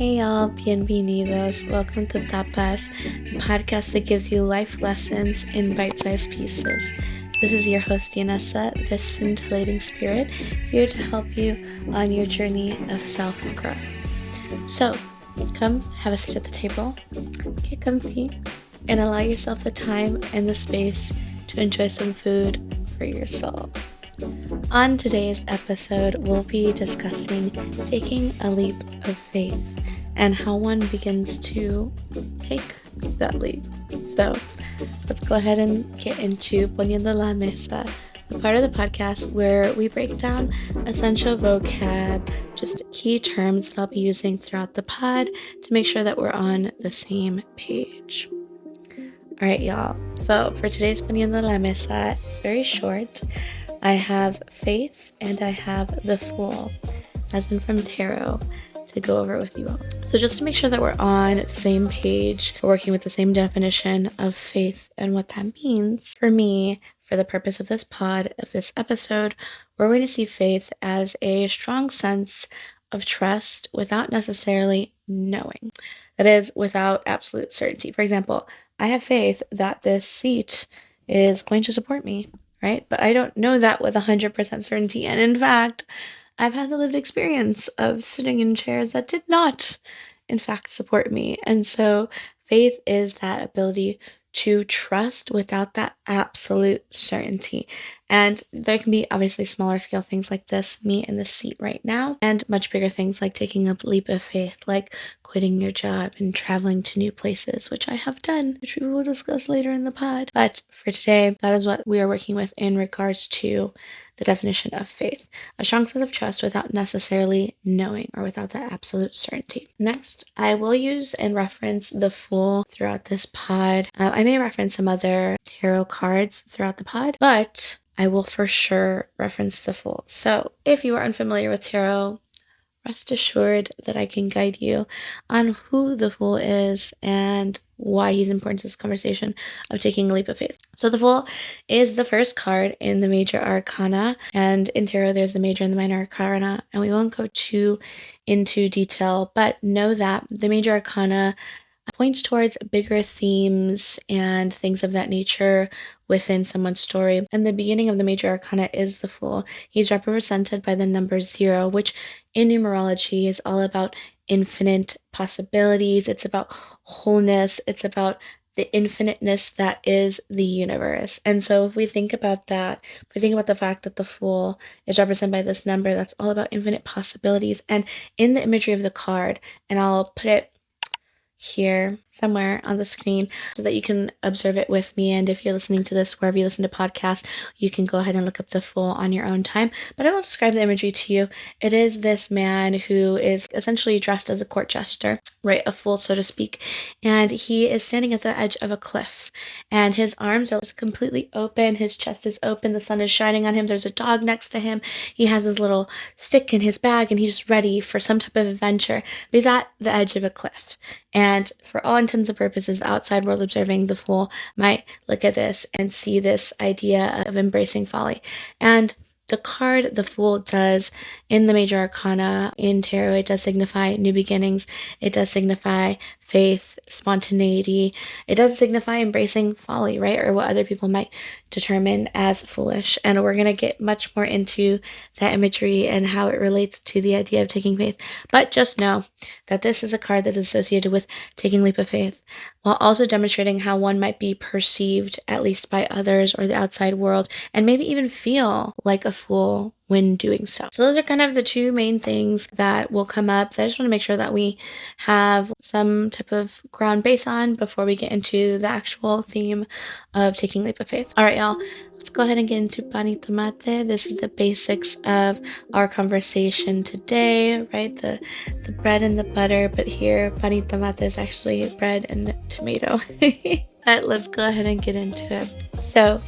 Hey y'all, bienvenidos. Welcome to Tapas, the podcast that gives you life lessons in bite-sized pieces. This is your host, Yaneza, the scintillating spirit, here to help you on your journey of self-growth. So, come have a seat at the table, get comfy, and allow yourself the time and the space to enjoy some food for your soul. On today's episode, we'll be discussing taking a leap of faith and how one begins to take that leap. So let's go ahead and get into Poniendo la Mesa, the part of the podcast where we break down essential vocab, just key terms that I'll be using throughout the pod to make sure that we're on the same page. All right, y'all. So for today's Poniendo la Mesa, it's very short. I have faith and I have the Fool, as in from tarot, to go over with you all. So just to make sure that we're on the same page, we're working with the same definition of faith and what that means. For me, for the purpose of this pod, of this episode, we're going to see faith as a strong sense of trust without necessarily knowing. That is, without absolute certainty. For example, I have faith that this seat is going to support me, right? But I don't know that with 100% certainty. And in fact, I've had the lived experience of sitting in chairs that did not, in fact, support me. And so faith is that ability to trust without that absolute certainty. And there can be obviously smaller scale things like this, me in the seat right now, and much bigger things like taking a leap of faith, like quitting your job and traveling to new places, which I have done, which we will discuss later in the pod. But for today, that is what we are working with in regards to the definition of faith. A strong sense of trust without necessarily knowing or without that absolute certainty. Next, I will use and reference the Fool throughout this pod. I may reference some other tarot cards throughout the pod, but I will for sure reference the Fool. So if you are unfamiliar with tarot, rest assured that I can guide you on who the Fool is and why he's important to this conversation of taking a leap of faith. So the Fool is the first card in the major arcana, and in tarot there's the major and the minor arcana, and we won't go too into detail, but know that the major arcana points towards bigger themes and things of that nature within someone's story. And the beginning of the major arcana is the Fool. He's represented by the number 0, which in numerology is all about infinite possibilities. It's about wholeness. It's about the infiniteness that is the universe. And so if we think about that, if we think about the fact that the Fool is represented by this number, that's all about infinite possibilities. And in the imagery of the card, and I'll put it here somewhere on the screen so that you can observe it with me. And if you're listening to this wherever you listen to podcasts, you can go ahead and look up the Fool on your own time. But I will describe the imagery to you. It is this man who is essentially dressed as a court jester, right? A fool, so to speak. And he is standing at the edge of a cliff. And his arms are just completely open. His chest is open. The sun is shining on him. There's a dog next to him. He has his little stick in his bag and he's ready for some type of adventure. But he's at the edge of a cliff. And for all intents and purposes, the outside world observing the Fool might look at this and see this idea of embracing folly. And the card, the Fool, does in the major arcana in tarot, it does signify new beginnings. It does signify faith, spontaneity. It does signify embracing folly, right? Or what other people might determine as foolish. And we're going to get much more into that imagery and how it relates to the idea of taking faith. But just know that this is a card that's associated with taking leap of faith, while also demonstrating how one might be perceived, at least by others or the outside world, and maybe even feel like a fool when doing so. So those are kind of the two main things that will come up that I just want to make sure that we have some type of ground base on before we get into the actual theme of taking leap of faith. All right, y'all. Let's go ahead and get into pan y tomate. This is the basics of our conversation today, right? The bread and the butter, but here pan y tomate is actually bread and tomato. But let's go ahead and get into it. So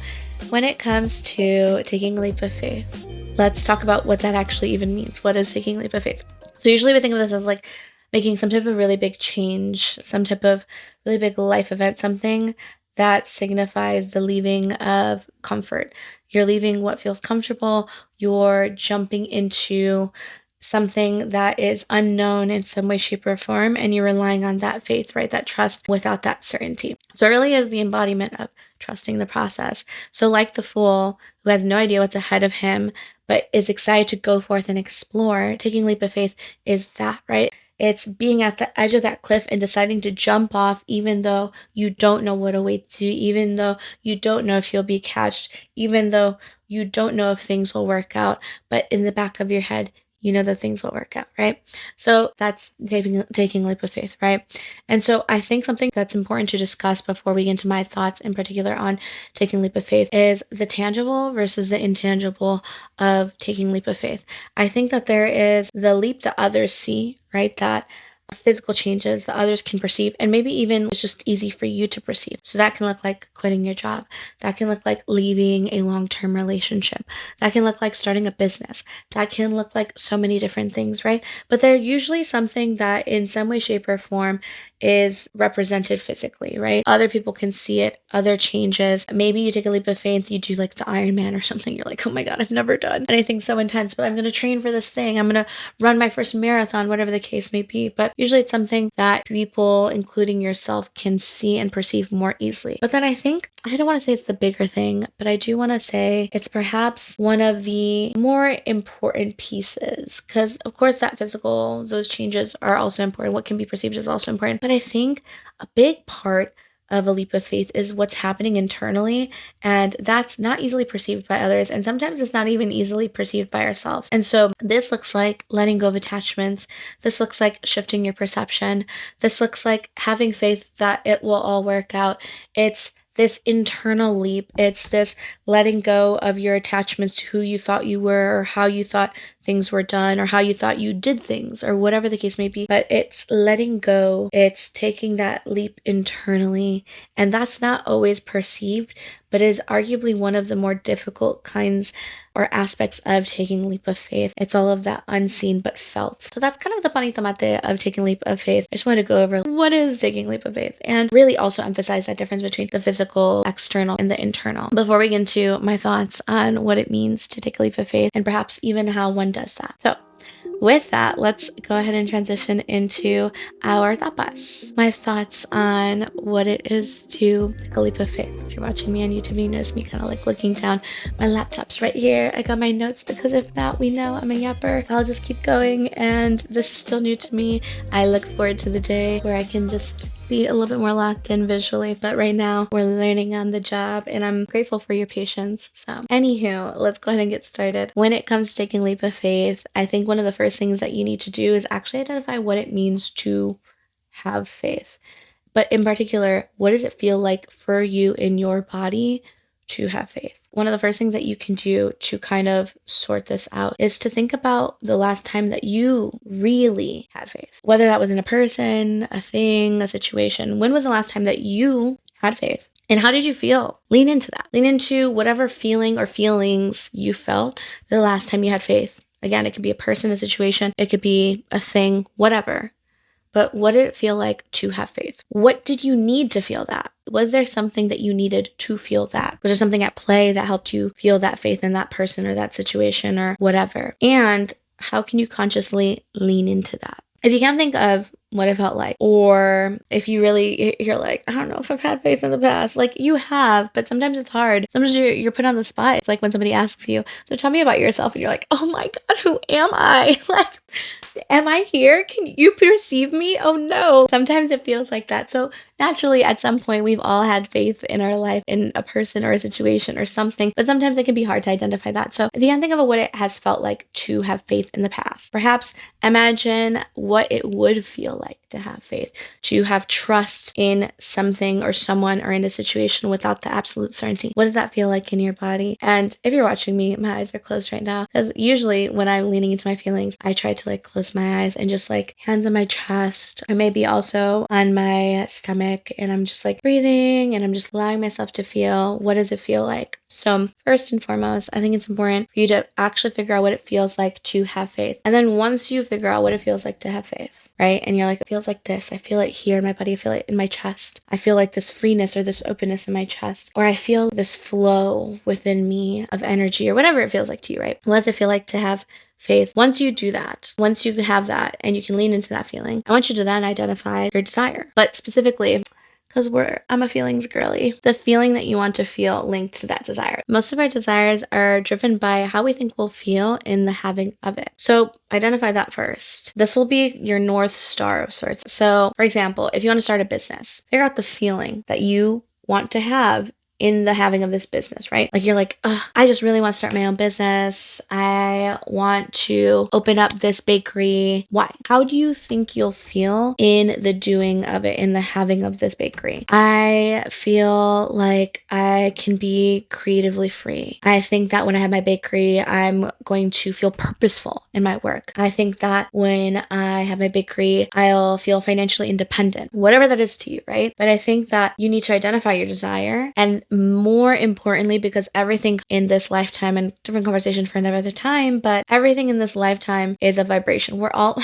when it comes to taking a leap of faith, let's talk about what that actually even means. What is taking a leap of faith? So usually we think of this as like making some type of really big change, some type of really big life event, something that signifies the leaving of comfort. You're leaving what feels comfortable. You're jumping into something that is unknown in some way, shape, or form, and you're relying on that faith, right? That trust without that certainty. So it really is the embodiment of trusting the process. So like the fool who has no idea what's ahead of him, but is excited to go forth and explore, taking a leap of faith is that, right? It's being at the edge of that cliff and deciding to jump off even though you don't know what awaits you, even though you don't know if you'll be catched, even though you don't know if things will work out, but in the back of your head, you know that things will work out, right? So that's taking a leap of faith, right? And so I think something that's important to discuss before we get into my thoughts in particular on taking a leap of faith is the tangible versus the intangible of taking a leap of faith. I think that there is the leap that others see, right? That physical changes that others can perceive, and maybe even it's just easy for you to perceive. So that can look like quitting your job. That can look like leaving a long-term relationship. That can look like starting a business. That can look like so many different things, right? But they're usually something that in some way, shape, or form is represented physically, right? Other people can see it, other changes. Maybe you take a leap of faith, you do like the Iron Man or something. You're like, oh my God, I've never done anything so intense, but I'm going to train for this thing. I'm going to run my first marathon, whatever the case may be. But usually it's something that people, including yourself, can see and perceive more easily. But then I think, I don't want to say it's the bigger thing, but I do want to say it's perhaps one of the more important pieces, because of course that physical, those changes are also important. What can be perceived is also important. But I think a big part of a leap of faith is what's happening internally, and that's not easily perceived by others, and sometimes it's not even easily perceived by ourselves. And so this looks like letting go of attachments. This looks like shifting your perception. This looks like having faith that it will all work out. It's this internal leap. It's this letting go of your attachments to who you thought you were, or how you thought things were done, or how you thought you did things, or whatever the case may be. But it's letting go. It's taking that leap internally. And that's not always perceived, but is arguably one of the more difficult kinds or aspects of taking a leap of faith. It's all of that unseen but felt. So that's kind of the bonito mate of taking a leap of faith. I just wanted to go over what is taking a leap of faith and really also emphasize that difference between the physical, external, and the internal before we get into my thoughts on what it means to take a leap of faith and perhaps even how one does that. So with that, let's go ahead and transition into our tapas. My thoughts on what it is to take a leap of faith. If you're watching me on YouTube, you notice me kind of like looking down. My laptop's right here. I got my notes because if not, we know I'm a yapper. I'll just keep going, and this is still new to me. I look forward to the day where I can just be a little bit more locked in visually, but right now we're learning on the job, and I'm grateful for your patience. So anywho, let's go ahead and get started. When it comes to taking a leap of faith, I think one of the first things that you need to do is actually identify what it means to have faith. But in particular, what does it feel like for you in your body to have faith? One of the first things that you can do to kind of sort this out is to think about the last time that you really had faith. Whether that was in a person, a thing, a situation. When was the last time that you had faith? And how did you feel? Lean into that. Lean into whatever feeling or feelings you felt the last time you had faith. Again, it could be a person, a situation, it could be a thing, whatever. But what did it feel like to have faith? What did you need to feel that? Was there something that you needed to feel that? Was there something at play that helped you feel that faith in that person or that situation or whatever? And how can you consciously lean into that? If you can't think of what it felt like, or if you're like, I don't know if I've had faith in the past, like you have, but sometimes it's hard. Sometimes you're put on the spot. It's like when somebody asks you, so tell me about yourself, and you're like, oh my God, who am I? Like, am I here? Can you perceive me? Oh no. Sometimes it feels like that. So naturally, at some point, we've all had faith in our life in a person or a situation or something, but sometimes it can be hard to identify that. So if you can think of what it has felt like to have faith in the past, perhaps imagine what it would feel like to have faith, to have trust in something or someone or in a situation without the absolute certainty. What does that feel like in your body? And if you're watching me, my eyes are closed right now, because usually when I'm leaning into my feelings, I try to like close my eyes and just like hands on my chest, or maybe also on my stomach, and I'm just like breathing and I'm just allowing myself to feel, what does it feel like? So first and foremost, I think it's important for you to actually figure out what it feels like to have faith. And then once you figure out what it feels like to have faith, right? And you're like, it feels like this. I feel it here in my body. I feel it in my chest. I feel like this freeness or this openness in my chest. Or I feel this flow within me of energy or whatever it feels like to you, right? What does it feel like to have faith. Once you do that, once you have that and you can lean into that feeling, I want you to then identify your desire. But specifically, because I'm a feelings girly, the feeling that you want to feel linked to that desire. Most of our desires are driven by how we think we'll feel in the having of it. So identify that first. This will be your North Star of sorts. So for example, if you want to start a business, figure out the feeling that you want to have in the having of this business, right? Like you're like, I just really want to start my own business. I want to open up this bakery. Why? How do you think you'll feel in the doing of it, in the having of this bakery? I feel like I can be creatively free. I think that when I have my bakery, I'm going to feel purposeful in my work. I think that when I have my bakery, I'll feel financially independent. Whatever that is to you, right? But I think that you need to identify your desire, and more importantly, because everything in this lifetime, and different conversation for another time, but everything in this lifetime is a vibration. We're all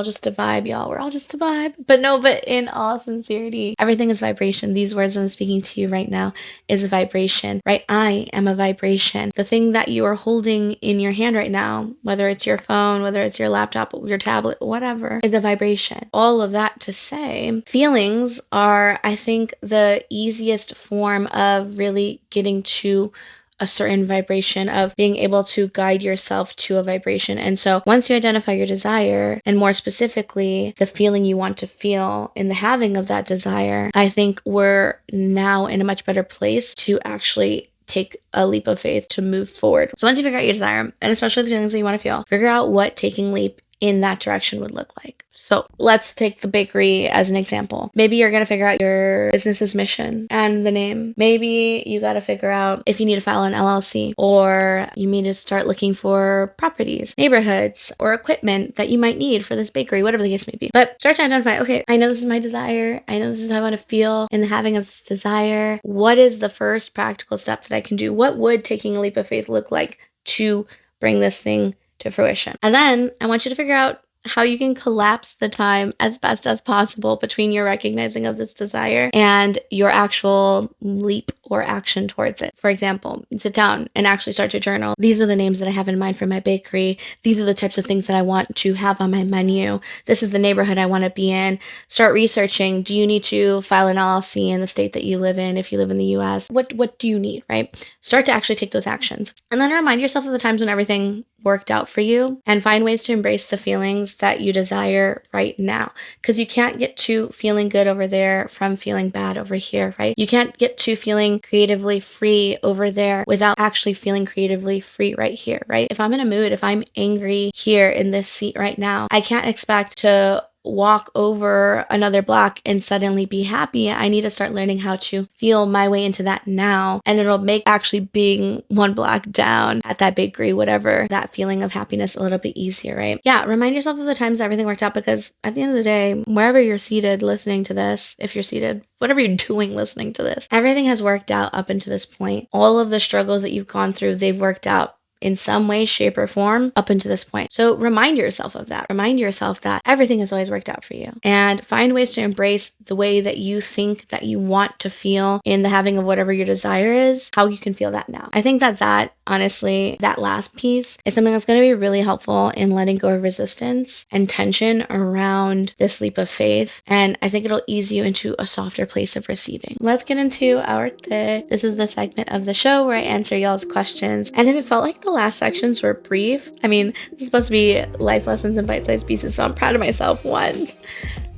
just a vibe, y'all. We're all just a vibe. But in all sincerity, everything is vibration. These words I'm speaking to you right now is a vibration, right? I am a vibration. The thing that you are holding in your hand right now, whether it's your phone, whether it's your laptop, your tablet, whatever, is a vibration. All of that to say, feelings are, I think, the easiest form of really getting to a certain vibration, of being able to guide yourself to a vibration. And so once you identify your desire, and more specifically, the feeling you want to feel in the having of that desire, I think we're now in a much better place to actually take a leap of faith to move forward. So once you figure out your desire, and especially the feelings that you want to feel, figure out what taking leap in that direction would look like. So let's take the bakery as an example. Maybe you're going to figure out your business's mission and the name. Maybe you got to figure out if you need to file an LLC, or you need to start looking for properties, neighborhoods, or equipment that you might need for this bakery, whatever the case may be. But start to identify, okay, I know this is my desire. I know this is how I want to feel in the having of this desire. What is the first practical step that I can do? What would taking a leap of faith look like to bring this thing to fruition? And then I want you to figure out how you can collapse the time as best as possible between your recognizing of this desire and your actual leap or action towards it. For example, sit down and actually start to journal. These are the names that I have in mind for my bakery. These are the types of things that I want to have on my menu. This is the neighborhood I want to be in. Start researching. Do you need to file an LLC in the state that you live in? If you live in the US, what do you need, right? Start to actually take those actions. And then remind yourself of the times when everything worked out for you, and find ways to embrace the feelings that you desire right now. Because you can't get to feeling good over there from feeling bad over here, right? You can't get to feeling creatively free over there without actually feeling creatively free right here, right? If I'm in a mood, if I'm angry here in this seat right now, I can't expect to walk over another block and suddenly be happy. I need to start learning how to feel my way into that now, and it'll make actually being one block down at that bakery, whatever, that feeling of happiness a little bit easier, right? Yeah, remind yourself of the times that everything worked out, because at the end of the day, wherever you're seated listening to this, if you're seated, whatever you're doing listening to this, everything has worked out up until this point. All of the struggles that you've gone through, they've worked out in some way, shape, or form up until this point. So remind yourself of that. Remind yourself that everything has always worked out for you, and find ways to embrace the way that you think that you want to feel in the having of whatever your desire is, how you can feel that now. I think that honestly, that last piece is something that's going to be really helpful in letting go of resistance and tension around this leap of faith. And I think it'll ease you into a softer place of receiving. Let's get into this is the segment of the show where I answer y'all's questions. And if it felt like the last sections were brief, I mean, this is supposed to be life lessons in bite-sized pieces, so I'm proud of myself. One,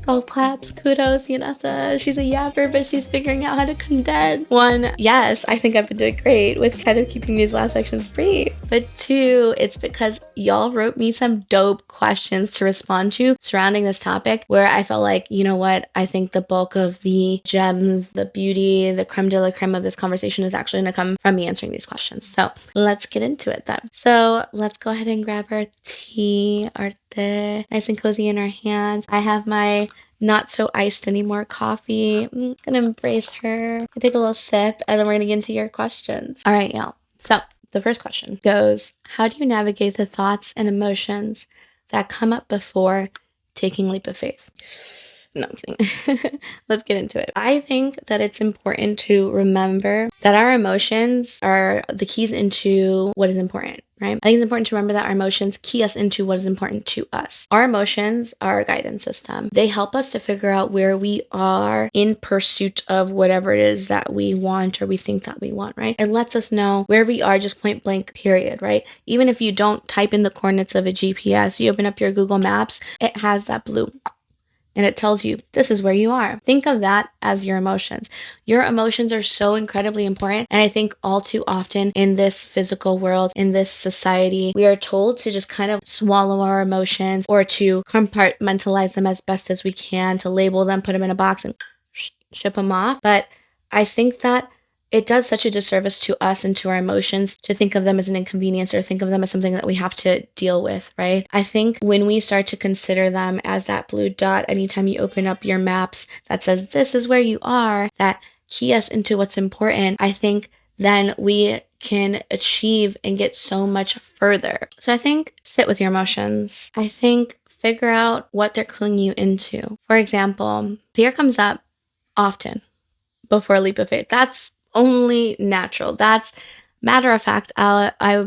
golf claps, kudos, Yanessa. She's a yapper, but she's figuring out how to condense. One, yes, I think I've been doing great with kind of keeping these last sections brief. But two, it's because y'all wrote me some dope questions to respond to surrounding this topic, where I felt like, you know what, I think the bulk of the gems, the beauty, the creme de la creme of this conversation is actually going to come from me answering these questions. So let's get into it then. So let's go ahead and grab our tea, our tea, nice and cozy in our hands. I have my not so iced anymore coffee. I'm gonna embrace her. I take a little sip, and then we're gonna get into your questions. All right, y'all. So the first question goes, how do you navigate the thoughts and emotions that come up before taking leap of faith? No, I'm kidding. Let's get into it. I think that it's important to remember that our emotions are the keys into what is important, right? I think it's important to remember that our emotions key us into what is important to us. Our emotions are a guidance system. They help us to figure out where we are in pursuit of whatever it is that we want or we think that we want, right? It lets us know where we are, just point blank, period, right? Even if you don't type in the coordinates of a GPS, you open up your Google Maps, it has that blue and it tells you this is where you are. Think of that as your emotions. Your emotions are so incredibly important. And I think all too often in this physical world, in this society, we are told to just kind of swallow our emotions or to compartmentalize them as best as we can, to label them, put them in a box and ship them off. But I think that it does such a disservice to us and to our emotions to think of them as an inconvenience or think of them as something that we have to deal with, right? I think when we start to consider them as that blue dot, anytime you open up your maps that says, this is where you are, that key us into what's important, I think then we can achieve and get so much further. So I think sit with your emotions. I think figure out what they're cluing you into. For example, fear comes up often before a leap of faith. That's only natural. That's matter of fact. I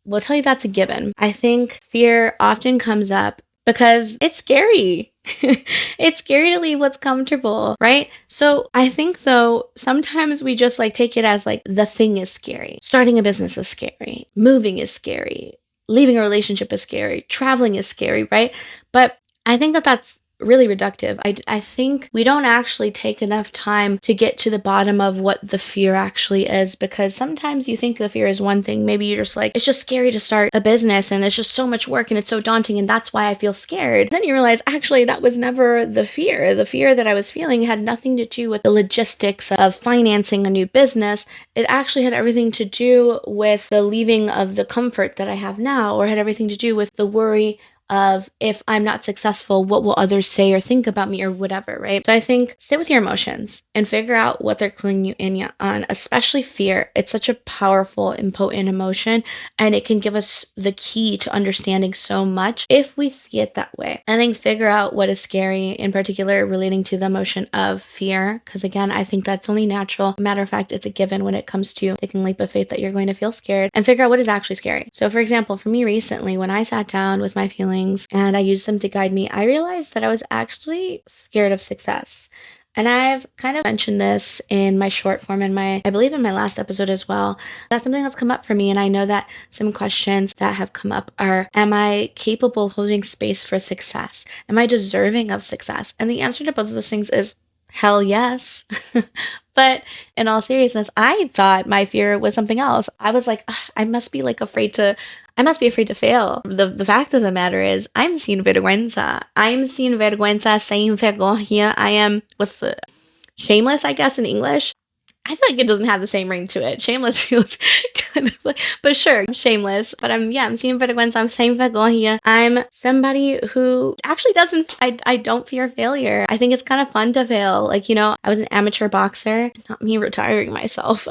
will tell you that's a given. I think fear often comes up because it's scary. It's scary to leave what's comfortable, right? So I think though, sometimes we just like take it as like the thing is scary. Starting a business is scary. Moving is scary. Leaving a relationship is scary. Traveling is scary, right? But I think that that's really reductive. I think we don't actually take enough time to get to the bottom of what the fear actually is, because sometimes you think the fear is one thing. Maybe you're just like, it's just scary to start a business and it's just so much work and it's so daunting and that's why I feel scared. Then you realize actually that was never the fear. The fear that I was feeling had nothing to do with the logistics of financing a new business. It actually had everything to do with the leaving of the comfort that I have now, or had everything to do with the worry of if I'm not successful, what will others say or think about me or whatever, right? So I think sit with your emotions and figure out what they're cluing you in on, especially fear. It's such a powerful and potent emotion, and it can give us the key to understanding so much if we see it that way. I think figure out what is scary, in particular relating to the emotion of fear, because again, I think that's only natural. Matter of fact, it's a given when it comes to taking a leap of faith that you're going to feel scared, and figure out what is actually scary. So for example, for me recently, when I sat down with my feelings and I used them to guide me, I realized that I was actually scared of success. And I've kind of mentioned this in my short form I believe in my last episode as well. That's something that's come up for me. And I know that some questions that have come up are, am I capable of holding space for success? Am I deserving of success? And the answer to both of those things is hell yes. But in all seriousness, I thought my fear was something else. I was like, I must be afraid to fail. The fact of the matter is, I'm sin vergüenza. I'm sin vergüenza, sin vergonha. I am, what's the, shameless, I guess, in English. I feel like it doesn't have the same ring to it. Shameless feels kind of like, but sure, I'm shameless. But I'm sin vergüenza, I'm sin vergonha. I'm somebody who actually I don't fear failure. I think it's kind of fun to fail. I was an amateur boxer, not me retiring myself.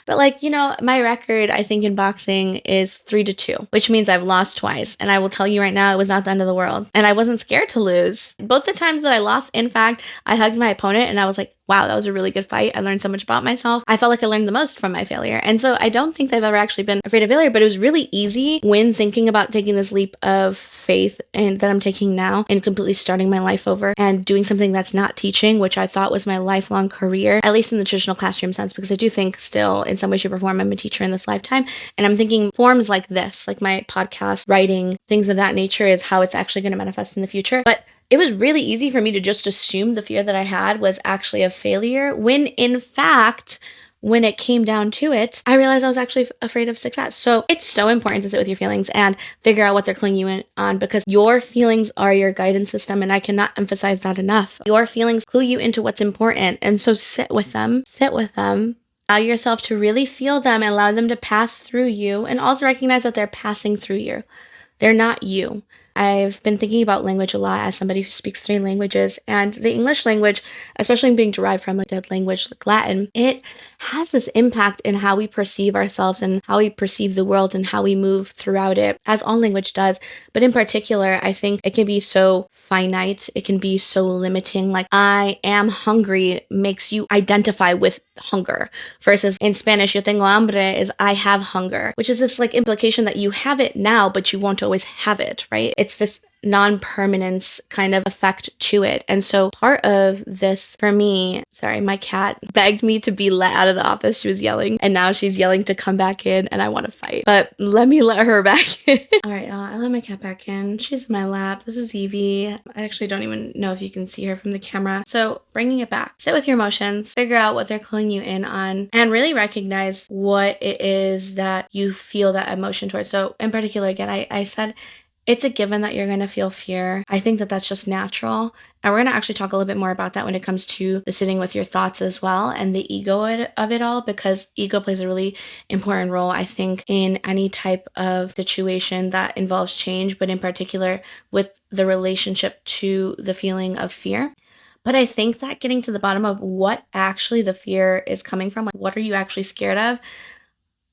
But my record, I think in boxing is 3-2, which means I've lost twice. And I will tell you right now, it was not the end of the world. And I wasn't scared to lose. Both the times that I lost, in fact, I hugged my opponent and I was like, wow, that was a really good fight. I learned so much about myself. I felt like I learned the most from my failure. And so I don't think that I've ever actually been afraid of failure, but it was really easy when thinking about taking this leap of faith and that I'm taking now and completely starting my life over and doing something that's not teaching, which I thought was my lifelong career, at least in the traditional classroom sense, because I do think still in some way, shape, or form, I'm a teacher in this lifetime. And I'm thinking forms like this, like my podcast, writing, things of that nature is how it's actually going to manifest in the future. But it was really easy for me to just assume the fear that I had was actually of failure, when in fact, when it came down to it, I realized I was actually afraid of success. So it's so important to sit with your feelings and figure out what they're cluing you in on, because your feelings are your guidance system. And I cannot emphasize that enough. Your feelings clue you into what's important. And so sit with them. Allow yourself to really feel them and allow them to pass through you, and also recognize that they're passing through you. They're not you. I've been thinking about language a lot as somebody who speaks 3 languages, and the English language, especially being derived from a dead language like Latin, it has this impact in how we perceive ourselves and how we perceive the world and how we move throughout it, as all language does. But in particular, I think it can be so finite, it can be so limiting. Like, I am hungry makes you identify with hunger, versus in Spanish, yo tengo hambre is I have hunger, which is this like implication that you have it now, but you won't always have it, right? It's this non-permanence kind of effect to it. And so part of this for me, sorry, my cat begged me to be let out of the office. She was yelling, and now she's yelling to come back in, and I want to fight, but let me let her back in. All right, I let my cat back in. She's in my lap. This is Evie. I actually don't even know if you can see her from the camera. So bringing it back, sit with your emotions, figure out what they're cluing you in on, and really recognize what it is that you feel that emotion towards. So in particular, again, I said it's a given that you're going to feel fear. I think that that's just natural. And we're going to actually talk a little bit more about that when it comes to the sitting with your thoughts as well and the ego of it all, because ego plays a really important role, I think, in any type of situation that involves change, but in particular with the relationship to the feeling of fear. But I think that getting to the bottom of what actually the fear is coming from, like what are you actually scared of,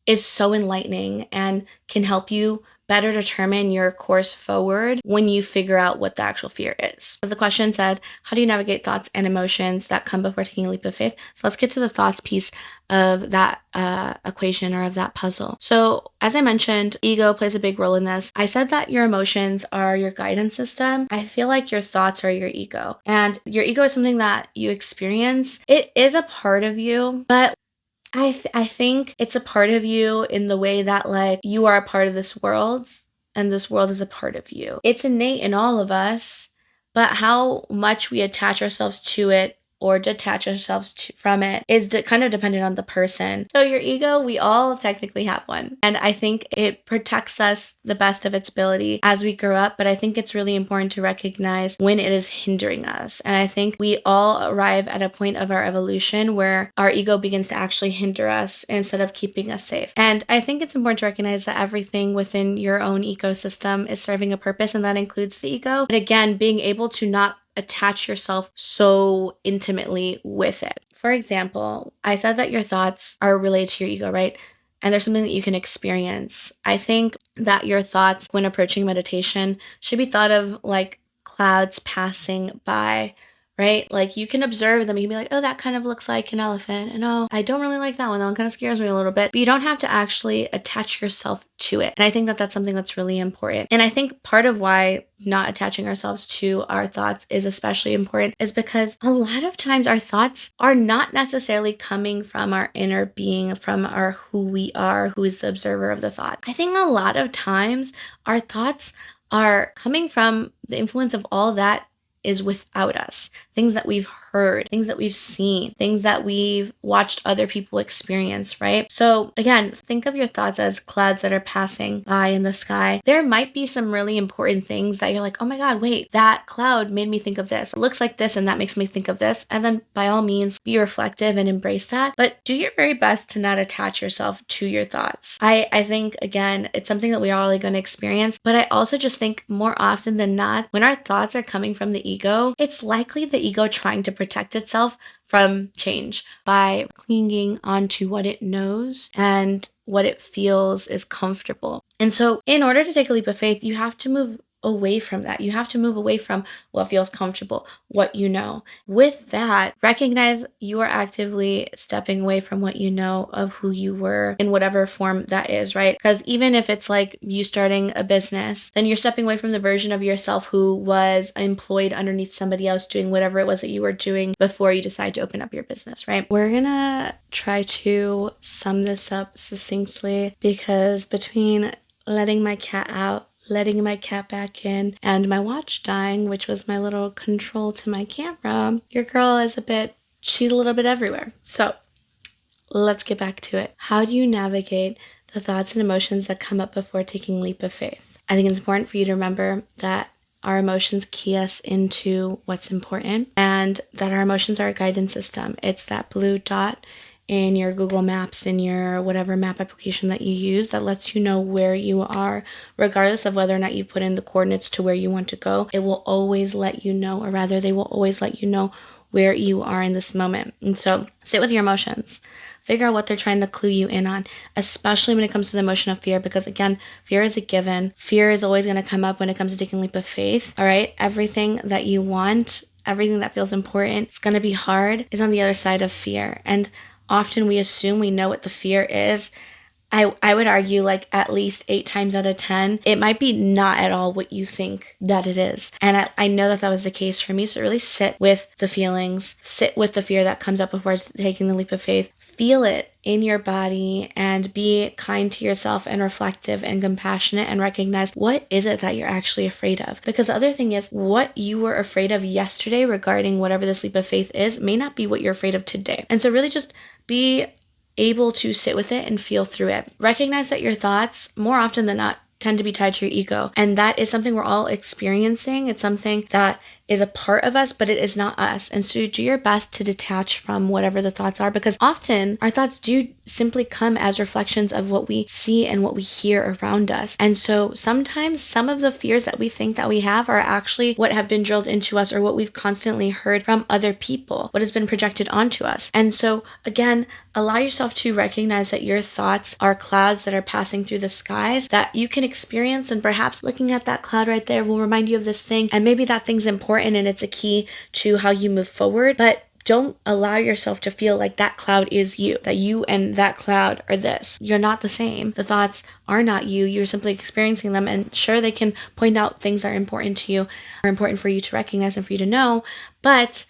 is so enlightening and can help you better determine your course forward when you figure out what the actual fear is. As the question said, how do you navigate thoughts and emotions that come before taking a leap of faith? So let's get to the thoughts piece of that equation or of that puzzle. So as I mentioned, ego plays a big role in this. I said that your emotions are your guidance system. I feel like your thoughts are your ego. And your ego is something that you experience. It is a part of you, but I think it's a part of you in the way that like you are a part of this world and this world is a part of you. It's innate in all of us, but how much we attach ourselves to it or detach ourselves from it is kind of dependent on the person. So your ego, we all technically have one. And I think it protects us the best of its ability as we grow up. But I think it's really important to recognize when it is hindering us. And I think we all arrive at a point of our evolution where our ego begins to actually hinder us instead of keeping us safe. And I think it's important to recognize that everything within your own ecosystem is serving a purpose, and that includes the ego. But again, being able to not attach yourself so intimately with it. For example, I said that your thoughts are related to your ego, right? And there's something that you can experience. I think that your thoughts when approaching meditation should be thought of like clouds passing by, right? Like you can observe them. You can be like, oh, that kind of looks like an elephant. And oh, I don't really like that one. That one kind of scares me a little bit. But you don't have to actually attach yourself to it. And I think that that's something that's really important. And I think part of why not attaching ourselves to our thoughts is especially important is because a lot of times our thoughts are not necessarily coming from our inner being, from our who we are, who is the observer of the thought. I think a lot of times our thoughts are coming from the influence of all that is without us, things that we've heard, things that we've seen, things that we've watched other people experience, right? So again, think of your thoughts as clouds that are passing by in the sky. There might be some really important things that you're like, oh my God, wait, that cloud made me think of this. It looks like this and that makes me think of this. And then by all means, be reflective and embrace that, but do your very best to not attach yourself to your thoughts. I think, again, it's something that we are all going to experience, but I also just think more often than not, when our thoughts are coming from the ego, it's likely the ego trying to protect itself from change by clinging onto what it knows and what it feels is comfortable. And so in order to take a leap of faith, you have to move away from that. You have to move away from what feels comfortable, what you know. With that, recognize you are actively stepping away from what you know of who you were in whatever form that is, right? Because even if it's like you starting a business, then you're stepping away from the version of yourself who was employed underneath somebody else doing whatever it was that you were doing before you decide to open up your business, right? We're gonna try to sum this up succinctly because between letting my cat out, letting my cat back in, and my watch dying, which was my little control to my camera, your girl is she's a little bit everywhere. So let's get back to it. How do you navigate the thoughts and emotions that come up before taking a leap of faith? I think it's important for you to remember that our emotions key us into what's important and that our emotions are a guidance system. It's that blue dot in your Google Maps, in your whatever map application that you use that lets you know where you are, regardless of whether or not you put in the coordinates to where you want to go. It will always let you know, or rather they will always let you know where you are in this moment. And so sit with your emotions. Figure out what they're trying to clue you in on, especially when it comes to the emotion of fear, because again, fear is a given. Fear is always going to come up when it comes to taking a leap of faith. All right. Everything that you want, everything that feels important, it's going to be hard, is on the other side of fear. And often we assume we know what the fear is. I would argue like at least 8 times out of 10, it might be not at all what you think that it is. And I know that was the case for me. So really sit with the feelings, sit with the fear that comes up before taking the leap of faith. Feel it in your body and be kind to yourself and reflective and compassionate and recognize what is it that you're actually afraid of. Because the other thing is, what you were afraid of yesterday regarding whatever this leap of faith is may not be what you're afraid of today. And so really just be able to sit with it and feel through it. Recognize that your thoughts, more often than not, tend to be tied to your ego. And that is something we're all experiencing. It's something that is a part of us, but it is not us. And so do your best to detach from whatever the thoughts are, because often our thoughts do simply come as reflections of what we see and what we hear around us. And so sometimes some of the fears that we think that we have are actually what have been drilled into us, or what we've constantly heard from other people, what has been projected onto us. And so again, allow yourself to recognize that your thoughts are clouds that are passing through the skies that you can experience, and perhaps looking at that cloud right there will remind you of this thing, and maybe that thing's important and it's a key to how you move forward. But don't allow yourself to feel like that cloud is you, that you and that cloud are this. You're not the same. The thoughts are not you. You're simply experiencing them. And sure, they can point out things that are important to you, are important for you to recognize and for you to know. But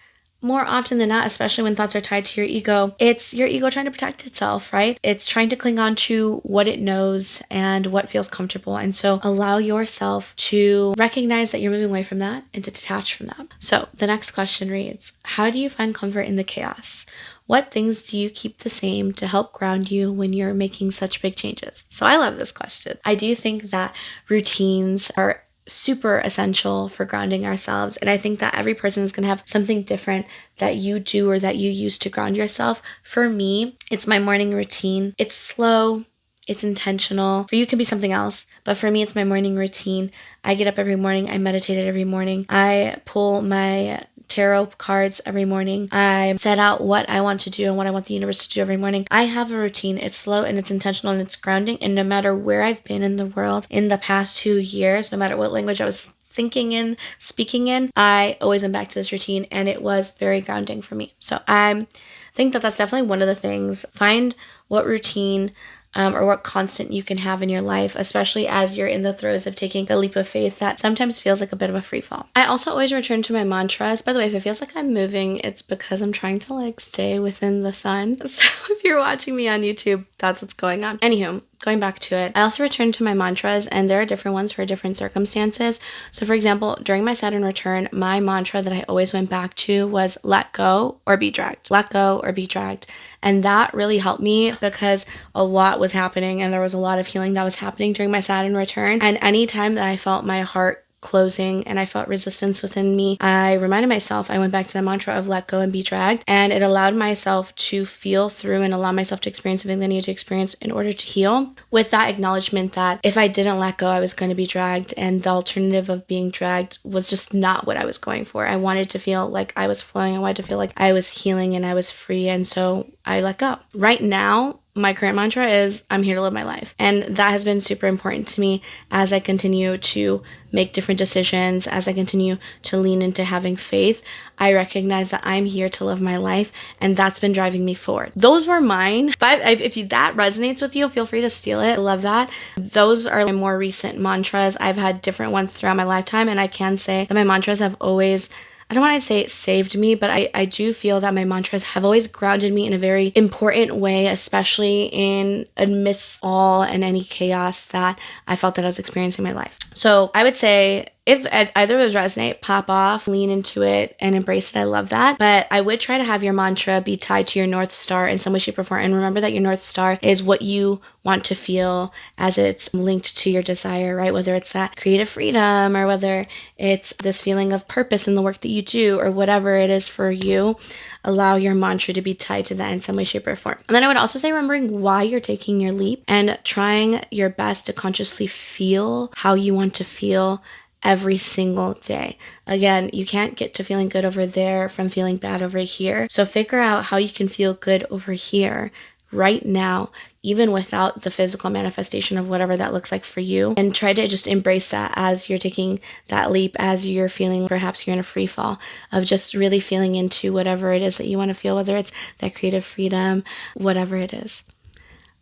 more often than not, especially when thoughts are tied to your ego, it's your ego trying to protect itself, right? It's trying to cling on to what it knows and what feels comfortable. And so allow yourself to recognize that you're moving away from that and to detach from that. So the next question reads, how do you find comfort in the chaos? What things do you keep the same to help ground you when you're making such big changes? So I love this question. I do think that routines are super essential for grounding ourselves. And I think that every person is going to have something different that you do or that you use to ground yourself. For me, it's my morning routine. It's slow. It's intentional. For you, it can be something else. But for me, it's my morning routine. I get up every morning. I meditate every morning. I pull my tarot cards every morning. I set out what I want to do and what I want the universe to do every morning. I have a routine. It's slow and it's intentional and it's grounding. And no matter where I've been in the world in the past 2 years, no matter what language I was thinking in, speaking in, I always went back to this routine, and it was very grounding for me. So I think that that's definitely one of the things. Find what routine or what constant you can have in your life, especially as you're in the throes of taking the leap of faith that sometimes feels like a bit of a free fall. I also always return to my mantras. By the way, if it feels like I'm moving, it's because I'm trying to stay within the sun. So if you're watching me on YouTube, that's what's going on. Anywho, going back to it, I also return to my mantras, and there are different ones for different circumstances. So for example, during my Saturn return, my mantra that I always went back to was let go or be dragged. Let go or be dragged. And that really helped me because a lot was happening and there was a lot of healing that was happening during my Saturn return. And anytime that I felt my heart closing and I felt resistance within me, I reminded myself, I went back to the mantra of let go and be dragged, and it allowed myself to feel through and allow myself to experience something that I needed to experience in order to heal, with that acknowledgement that if I didn't let go, I was going to be dragged, and the alternative of being dragged was just not what I was going for. I wanted to feel like I was flowing. I wanted to feel like I was healing and I was free, and so I let go. Right now, my current mantra is I'm here to live my life. And that has been super important to me as I continue to make different decisions, as I continue to lean into having faith. I recognize that I'm here to live my life, and that's been driving me forward. Those were mine. But if that resonates with you, feel free to steal it. I love that. Those are my more recent mantras. I've had different ones throughout my lifetime, and I can say that my mantras have always, I don't want to say it saved me, but I do feel that my mantras have always grounded me in a very important way, especially in amidst all and any chaos that I felt that I was experiencing in my life. So I would say if either of those resonate, pop off, lean into it, and embrace it. I love that. But I would try to have your mantra be tied to your North Star in some way, shape, or form. And remember that your North Star is what you want to feel as it's linked to your desire, right? Whether it's that creative freedom or whether it's this feeling of purpose in the work that you do or whatever it is for you, allow your mantra to be tied to that in some way, shape, or form. And then I would also say remembering why you're taking your leap and trying your best to consciously feel how you want to feel every single day. Again, you can't get to feeling good over there from feeling bad over here. So figure out how you can feel good over here right now, even without the physical manifestation of whatever that looks like for you. And try to just embrace that as you're taking that leap, as you're feeling perhaps you're in a free fall of just really feeling into whatever it is that you want to feel, whether it's that creative freedom, whatever it is.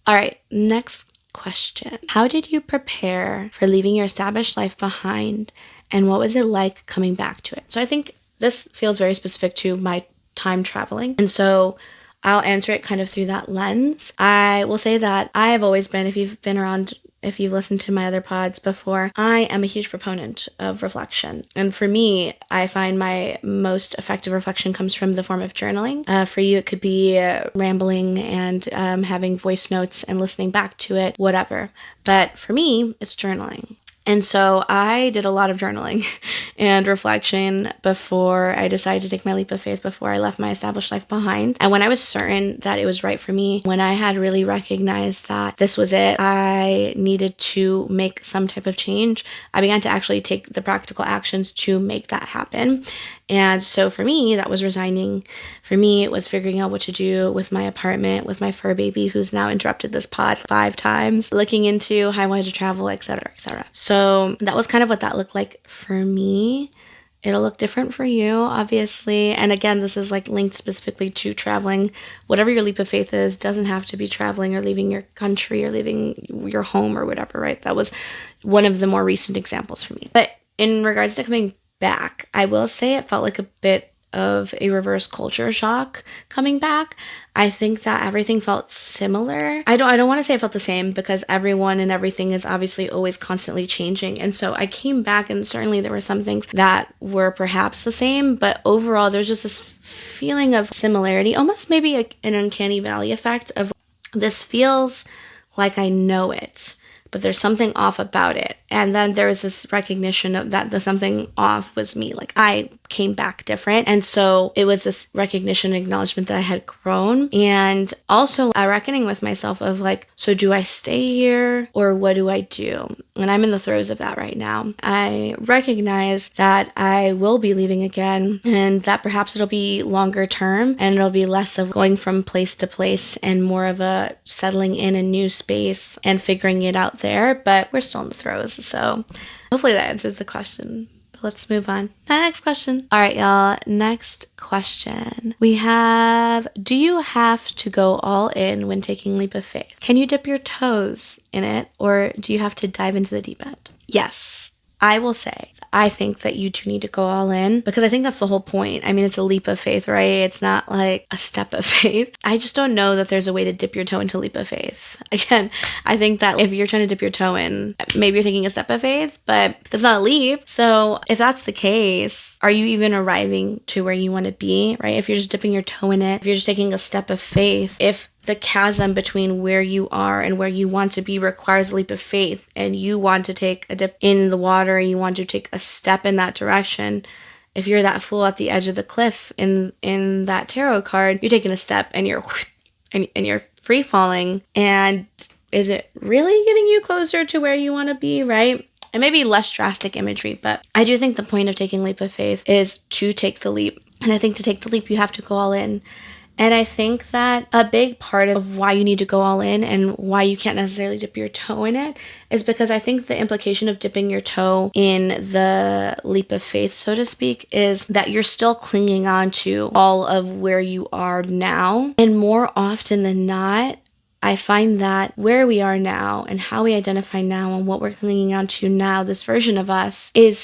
All right, next question. How did you prepare for leaving your established life behind, and what was it like coming back to it? So I think this feels very specific to my time traveling, and so I'll answer it kind of through that lens. I will say that I have always been, if you've been around, if you've listened to my other pods before, I am a huge proponent of reflection. And for me, I find my most effective reflection comes from the form of journaling. For you, it could be rambling and having voice notes and listening back to it, whatever. But for me, it's journaling. And so I did a lot of journaling and reflection before I decided to take my leap of faith, before I left my established life behind. And when I was certain that it was right for me, when I had really recognized that this was it, I needed to make some type of change, I began to actually take the practical actions to make that happen. And so for me, that was resigning. For me, it was figuring out what to do with my apartment, with my fur baby, who's now interrupted this pod 5 times, looking into how I wanted to travel, etc., etc. So that was kind of what that looked like for me. It'll look different for you, obviously. And again, this is like linked specifically to traveling. Whatever your leap of faith is, doesn't have to be traveling or leaving your country or leaving your home or whatever, right? That was one of the more recent examples for me. But in regards to coming back, I will say it felt like a bit of a reverse culture shock coming back. I think that everything felt similar. I don't want to say it felt the same, because everyone and everything is obviously always constantly changing. And so I came back, and certainly there were some things that were perhaps the same, but overall there's just this feeling of similarity, almost maybe an uncanny valley effect of this feels like I know it, but there's something off about it. And then there was this recognition of that the something off was me. Like I came back different. And so it was this recognition and acknowledgement that I had grown. And also a reckoning with myself of like, so do I stay here or what do I do? And I'm in the throes of that right now. I recognize that I will be leaving again, and that perhaps it'll be longer term and it'll be less of going from place to place and more of a settling in a new space and figuring it out there. But we're still in the throes. So hopefully that answers the question. But let's move on. Next question. All right, y'all. Next question. We have, do you have to go all in when taking leap of faith? Can you dip your toes in it, or do you have to dive into the deep end? Yes, I will say, I think that you do need to go all in, because I think that's the whole point. I mean, it's a leap of faith, right? It's not like a step of faith. I just don't know that there's a way to dip your toe into leap of faith. Again, I think that if you're trying to dip your toe in, maybe you're taking a step of faith, but that's not a leap. So if that's the case, are you even arriving to where you want to be, right? If you're just dipping your toe in it, if you're just taking a step of faith, if the chasm between where you are and where you want to be requires a leap of faith, and you want to take a dip in the water and you want to take a step in that direction, if you're that fool at the edge of the cliff in that tarot card, you're taking a step and you're free falling. And is it really getting you closer to where you want to be, right? And maybe less drastic imagery, but I do think the point of taking leap of faith is to take the leap. And I think to take the leap, you have to go all in. And I think that a big part of why you need to go all in and why you can't necessarily dip your toe in it is because I think the implication of dipping your toe in the leap of faith, so to speak, is that you're still clinging on to all of where you are now. And more often than not, I find that where we are now and how we identify now and what we're clinging on to now, this version of us, is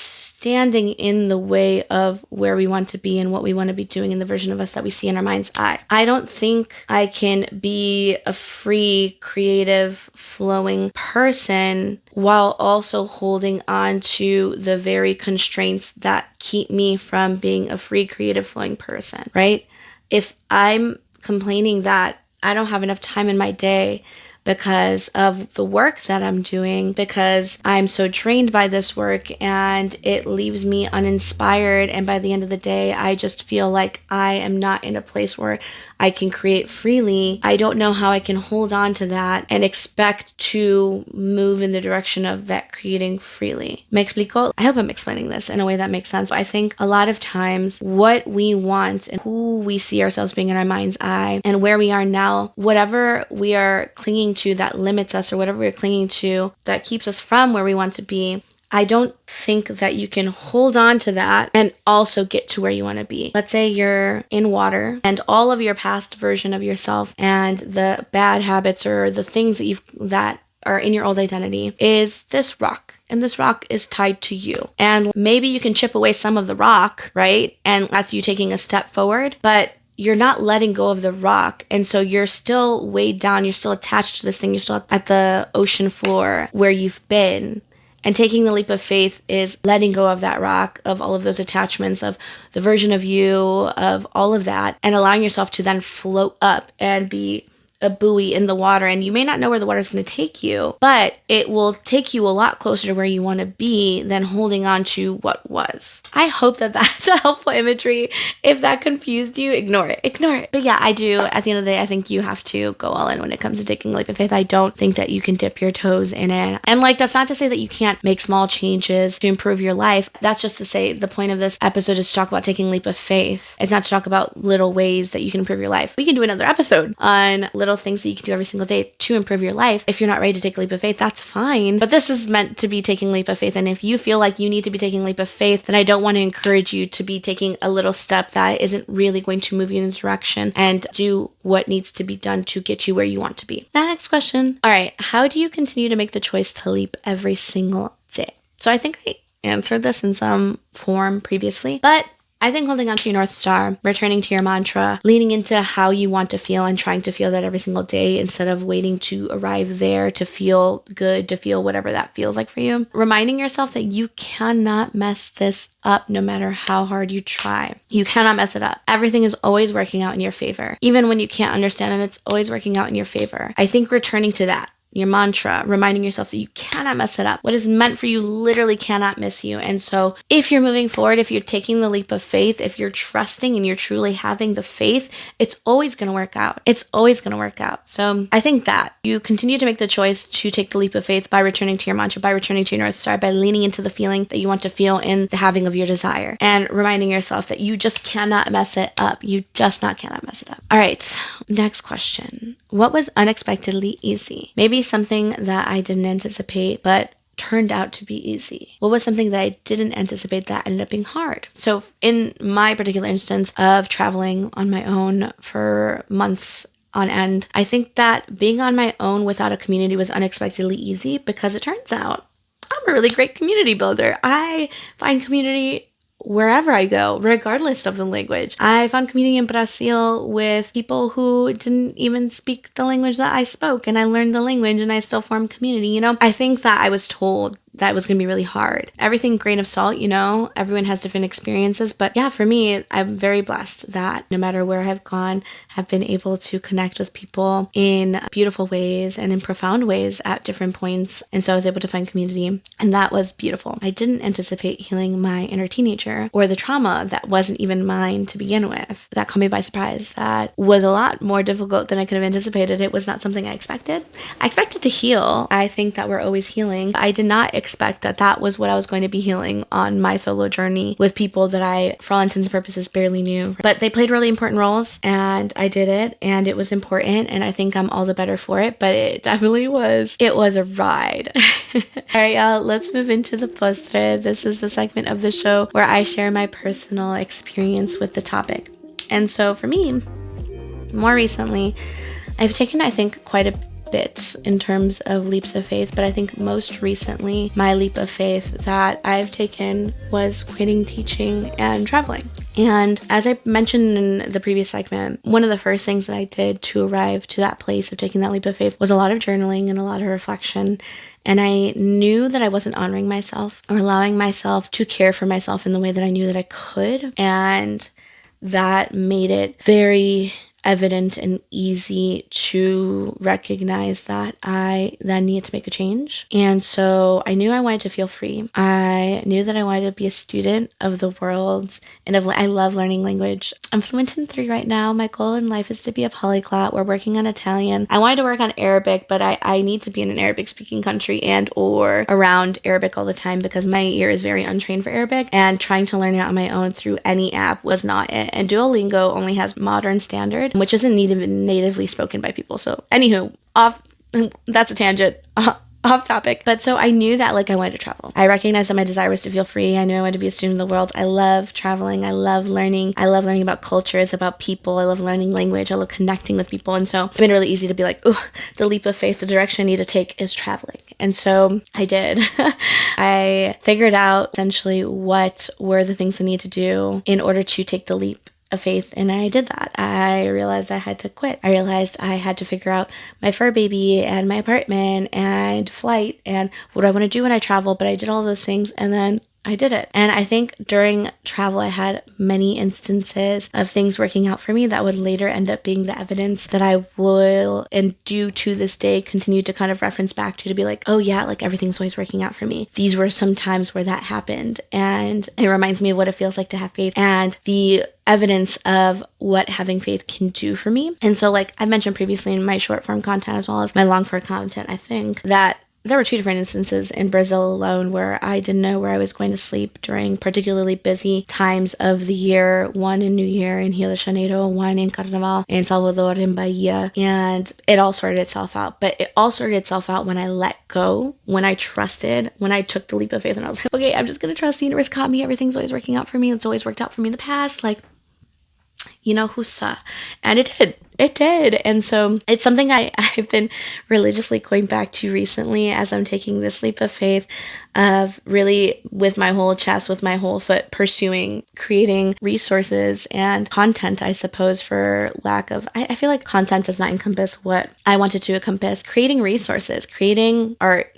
standing in the way of where we want to be and what we want to be doing in the version of us that we see in our mind's eye. I don't think I can be a free, creative, flowing person while also holding on to the very constraints that keep me from being a free, creative, flowing person, right? If I'm complaining that I don't have enough time in my day because of the work that I'm doing, because I'm so drained by this work and it leaves me uninspired, and by the end of the day, I just feel like I am not in a place where I can create freely, I don't know how I can hold on to that and expect to move in the direction of that creating freely. ¿Me explico? I hope I'm explaining this in a way that makes sense. I think a lot of times what we want and who we see ourselves being in our mind's eye and where we are now, whatever we are clinging to that limits us or whatever we're clinging to that keeps us from where we want to be, I don't think that you can hold on to that and also get to where you want to be. Let's say you're in water and all of your past version of yourself and the bad habits or the things that are in your old identity is this rock, and this rock is tied to you. And maybe you can chip away some of the rock, right? And that's you taking a step forward, but you're not letting go of the rock. And so you're still weighed down. You're still attached to this thing. You're still at the ocean floor where you've been. And taking the leap of faith is letting go of that rock, of all of those attachments, of the version of you, of all of that, and allowing yourself to then float up and be a buoy in the water. And you may not know where the water is going to take you, but it will take you a lot closer to where you want to be than holding on to what was. I hope that that's a helpful imagery. If that confused you, ignore it. But yeah, I do. At the end of the day, I think you have to go all in when it comes to taking a leap of faith. I don't think that you can dip your toes in it. And that's not to say that you can't make small changes to improve your life. That's just to say the point of this episode is to talk about taking a leap of faith. It's not to talk about little ways that you can improve your life. We can do another episode on little things that you can do every single day to improve your life. If you're not ready to take a leap of faith, that's fine. But this is meant to be taking a leap of faith. And if you feel like you need to be taking a leap of faith, then I don't want to encourage you to be taking a little step that isn't really going to move you in this direction and do what needs to be done to get you where you want to be. Next question. All right. How do you continue to make the choice to leap every single day? So I think I answered this in some form previously, but I think holding on to your North Star, returning to your mantra, leaning into how you want to feel and trying to feel that every single day instead of waiting to arrive there to feel good, to feel whatever that feels like for you. Reminding yourself that you cannot mess this up no matter how hard you try. You cannot mess it up. Everything is always working out in your favor. Even when you can't understand it, it's always working out in your favor. I think returning to that, your mantra, reminding yourself that you cannot mess it up. What is meant for you literally cannot miss you. And so if you're moving forward, if you're taking the leap of faith, if you're trusting and you're truly having the faith, it's always going to work out. It's always going to work out. So I think that you continue to make the choice to take the leap of faith by returning to your mantra, by returning to your North Star, by leaning into the feeling that you want to feel in the having of your desire, and reminding yourself that you just cannot mess it up. You just cannot mess it up. All right, next question. What was unexpectedly easy? Maybe something that I didn't anticipate, but turned out to be easy. What was something that I didn't anticipate that ended up being hard? So in my particular instance of traveling on my own for months on end, I think that being on my own without a community was unexpectedly easy because it turns out I'm a really great community builder. I find community wherever I go, regardless of the language. I found community in Brazil with people who didn't even speak the language that I spoke, and I learned the language and I still formed community. I think that I was told that was going to be really hard. Everything grain of salt, everyone has different experiences. But yeah, for me, I'm very blessed that no matter where I've gone, I've been able to connect with people in beautiful ways and in profound ways at different points. And so I was able to find community, and that was beautiful. I didn't anticipate healing my inner teenager or the trauma that wasn't even mine to begin with. That caught me by surprise. That was a lot more difficult than I could have anticipated. It was not something I expected. I expected to heal. I think that we're always healing. I did not expect that was what I was going to be healing on my solo journey with people that I, for all intents and purposes, barely knew. But they played really important roles, and I did it, and it was important, and I think I'm all the better for it, but it definitely was. It was a ride. All right, y'all, let's move into the postre. This is the segment of the show where I share my personal experience with the topic. And so for me, more recently, I've taken, I think, quite a bit in terms of leaps of faith, but I think most recently my leap of faith that I've taken was quitting teaching and traveling. And as I mentioned in the previous segment, one of the first things that I did to arrive to that place of taking that leap of faith was a lot of journaling and a lot of reflection. And I knew that I wasn't honoring myself or allowing myself to care for myself in the way that I knew that I could. And that made it very evident and easy to recognize that I then needed to make a change. And so I knew I wanted to feel free. I knew that I wanted to be a student of the world, and I love learning language. I'm fluent in 3 right now. My goal in life is to be a polyglot. We're working on Italian. I wanted to work on Arabic, but I need to be in an Arabic speaking country and or around Arabic all the time because my ear is very untrained for Arabic, and trying to learn it on my own through any app was not it. And Duolingo only has modern standard, which isn't natively spoken by people. So anywho, that's a tangent. Off topic. But so I knew that I wanted to travel. I recognized that my desire was to feel free. I knew I wanted to be a student of the world. I love traveling. I love learning. I love learning about cultures, about people. I love learning language. I love connecting with people. And so it made it really easy to be like, oh, the leap of faith, the direction I need to take is traveling. And so I did. I figured out essentially what were the things I need to do in order to take the leap of faith, and I did that. I realized I had to quit. I realized I had to figure out my fur baby and my apartment and flight and what I want to do when I travel, but I did all those things and then I did it. And I think during travel, I had many instances of things working out for me that would later end up being the evidence that I will and do to this day continue to kind of reference back to be like, oh yeah, everything's always working out for me. These were some times where that happened. And it reminds me of what it feels like to have faith and the evidence of what having faith can do for me. And so I mentioned previously in my short form content as well as my long form content, I think that there were 2 different instances in Brazil alone where I didn't know where I was going to sleep during particularly busy times of the year, one in New Year in Rio de Janeiro, one in Carnaval, in Salvador, in Bahia, and it all sorted itself out. But it all sorted itself out when I let go, when I trusted, when I took the leap of faith and I was like, okay, I'm just going to trust the universe caught me. Everything's always working out for me. It's always worked out for me in the past. Hussa. And it did. It did. And so it's something I've been religiously going back to recently as I'm taking this leap of faith of really with my whole chest, with my whole foot pursuing, creating resources and content, I suppose, for lack of, I feel like content does not encompass what I wanted to encompass. Creating resources, creating art.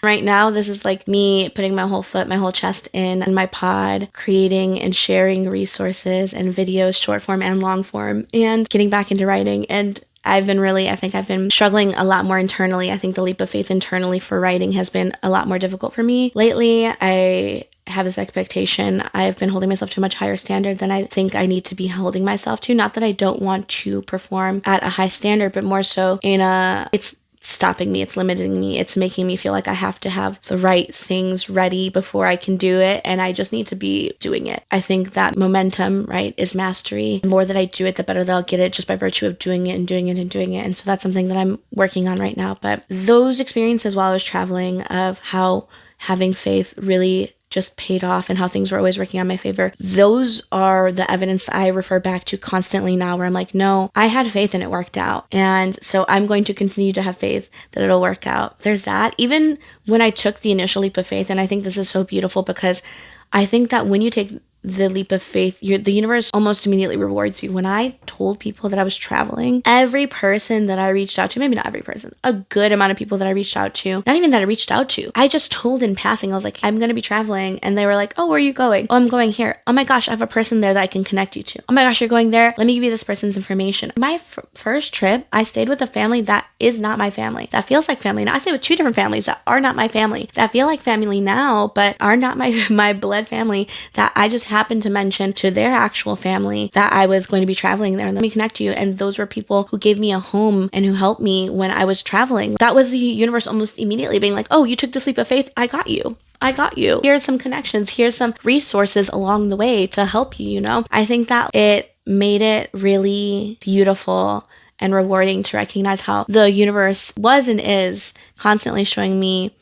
Right now, this is me putting my whole foot, my whole chest in my pod, creating and sharing resources and videos, short form and long form, and getting back into writing. And I think I've been struggling a lot more internally. I think the leap of faith internally for writing has been a lot more difficult for me lately. I have this expectation. I've been holding myself to a much higher standard than I think I need to be holding myself to. Not that I don't want to perform at a high standard, but more so it's stopping me, it's limiting me, it's making me feel like I have to have the right things ready before I can do it, and I just need to be doing it. I think that momentum, right, is mastery. The more that I do it, the better that I'll get it just by virtue of doing it and doing it and doing it. And so that's something that I'm working on right now. But those experiences while I was traveling of how having faith really just paid off and how things were always working on my favor. Those are the evidence that I refer back to constantly now where I'm like, no, I had faith and it worked out. And so I'm going to continue to have faith that it'll work out. There's that. Even when I took the initial leap of faith, and I think this is so beautiful because I think that when you take the leap of faith, the universe almost immediately rewards you. When I told people that I was traveling, every person that I reached out to, maybe not every person, a good amount of people that I reached out to, not even that I reached out to, I just told in passing, I was like, I'm going to be traveling. And they were like, oh, where are you going? Oh, I'm going here. Oh my gosh, I have a person there that I can connect you to. Oh my gosh, you're going there? Let me give you this person's information. My first trip, I stayed with a family that is not my family. That feels like family now. I stayed with 2 different families that are not my family, that feel like family now, but are not my blood family, that I just happened to mention to their actual family that I was going to be traveling there and let me connect you. And those were people who gave me a home and who helped me when I was traveling. That was the universe almost immediately being like, oh, you took this leap of faith. I got you. Here's some connections. Here's some resources along the way to help you, I think that it made it really beautiful and rewarding to recognize how the universe was and is constantly showing me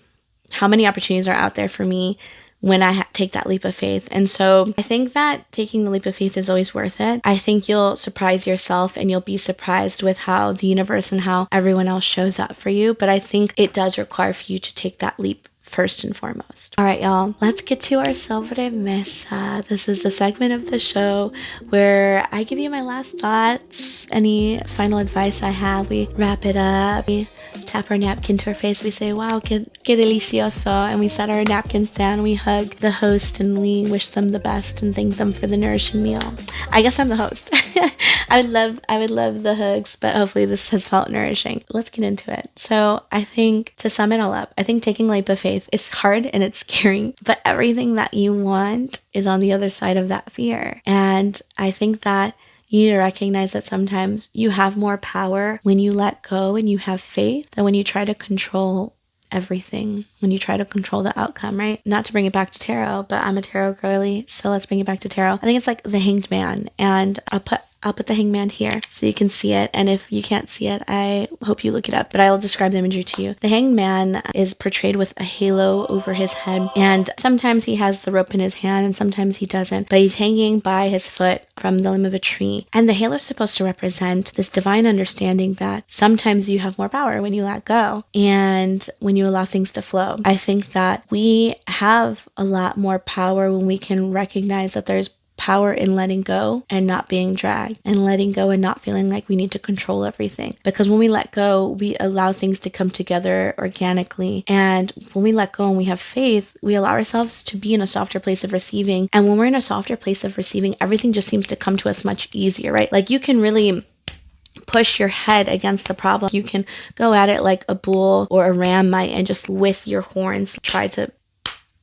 how many opportunities are out there for me, when I take that leap of faith. And so I think that taking the leap of faith is always worth it. I think you'll surprise yourself and you'll be surprised with how the universe and how everyone else shows up for you. But I think it does require for you to take that leap first and foremost. All right, y'all, let's get to our sobremesa. This is the segment of the show where I give you my last thoughts, any final advice I have. We wrap it up, we tap our napkin to our face, we say, wow, que delicioso, and we set our napkins down, we hug the host, and we wish them the best and thank them for the nourishing meal. I guess I'm the host. I would love the hugs, but hopefully this has felt nourishing. Let's get into it. So I think, to sum it all up, I think taking a leap of faith, it's hard and it's scary, but everything that you want is on the other side of that fear. And I think that you need to recognize that sometimes you have more power when you let go and you have faith than when you try to control everything, when you try to control the outcome, right? Not to bring it back to tarot, but I'm a tarot girly, so let's bring it back to tarot. I think it's like the Hanged Man, and I'll put the Hanged Man here so you can see it. And if you can't see it, I hope you look it up, but I will describe the imagery to you. The Hanged Man is portrayed with a halo over his head, and sometimes he has the rope in his hand and sometimes he doesn't, but he's hanging by his foot from the limb of a tree. And the halo is supposed to represent this divine understanding that sometimes you have more power when you let go and when you allow things to flow. I think that we have a lot more power when we can recognize that there's power in letting go and not being dragged, and letting go and not feeling like we need to control everything. Because when we let go, we allow things to come together organically. And when we let go and we have faith, we allow ourselves to be in a softer place of receiving. And when we're in a softer place of receiving, everything just seems to come to us much easier, right? Like you can really push your head against the problem. You can go at it like a bull or a ram might and just with your horns try to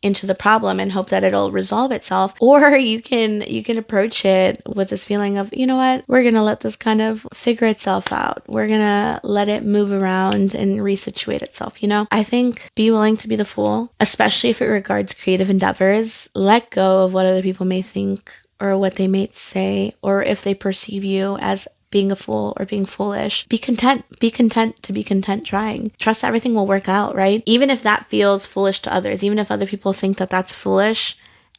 into the problem and hope that it'll resolve itself. Or you can approach it with this feeling of, you know what, we're gonna let this kind of figure itself out. We're gonna let it move around and resituate itself, you know? I think be willing to be the fool, especially if it regards creative endeavors. Let go of what other people may think or what they may say, or if they perceive you as being a fool or being foolish. Be content to be content trying. Trust that everything will work out, right? Even if that feels foolish to others, even if other people think that that's foolish,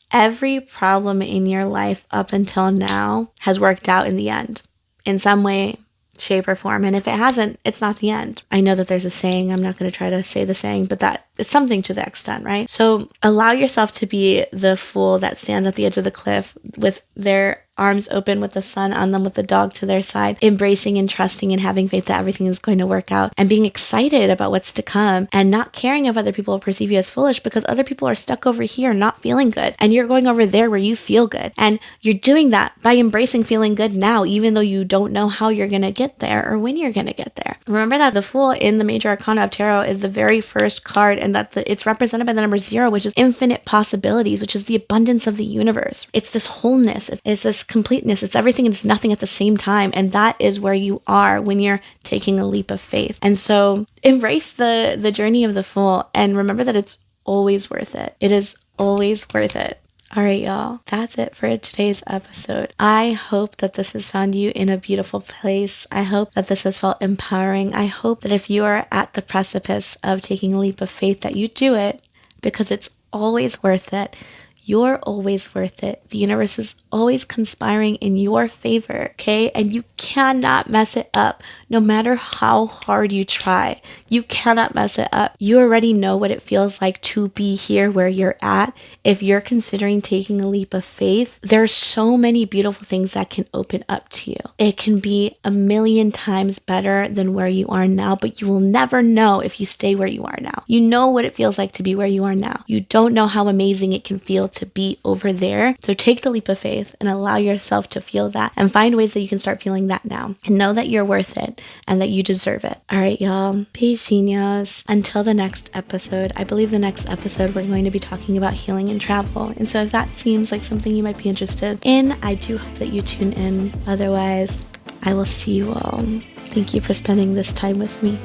every problem in your life up until now has worked out in the end, in some way, shape, or form. And if it hasn't, it's not the end. I know that there's a saying, I'm not going to try to say the saying, but that it's something to the extent, right? So allow yourself to be the fool that stands at the edge of the cliff with their arms open with the sun on them, with the dog to their side, embracing and trusting and having faith that everything is going to work out, and being excited about what's to come, and not caring if other people perceive you as foolish, because other people are stuck over here not feeling good, and you're going over there where you feel good. And you're doing that by embracing feeling good now, even though you don't know how you're going to get there or when you're going to get there. Remember that the Fool in the Major Arcana of Tarot is the very first card, and that it's represented by the number 0, which is infinite possibilities, which is the abundance of the universe. It's this wholeness. It's this completeness. It's everything and it's nothing at the same time. And that is where you are when you're taking a leap of faith. And so embrace the journey of the Fool, and remember that it's always worth it. It is always worth it. All right, y'all, that's it for today's episode. I hope that this has found you in a beautiful place. I hope that this has felt empowering. I hope that if you are at the precipice of taking a leap of faith, that you do it, because it's always worth it. You're always worth it. The universe is always conspiring in your favor, okay? And you cannot mess it up, no matter how hard you try. You cannot mess it up. You already know what it feels like to be here where you're at. If you're considering taking a leap of faith, there's so many beautiful things that can open up to you. It can be 1,000,000 times better than where you are now, but you will never know if you stay where you are now. You know what it feels like to be where you are now. You don't know how amazing it can feel to be over there. So take the leap of faith and allow yourself to feel that, and find ways that you can start feeling that now, and know that you're worth it and that you deserve it. All right, y'all. Peace. Until the next episode. I believe the next episode we're going to be talking about healing and travel. And so if that seems like something you might be interested in, I do hope that you tune in. Otherwise, I will see you all. Thank you for spending this time with me.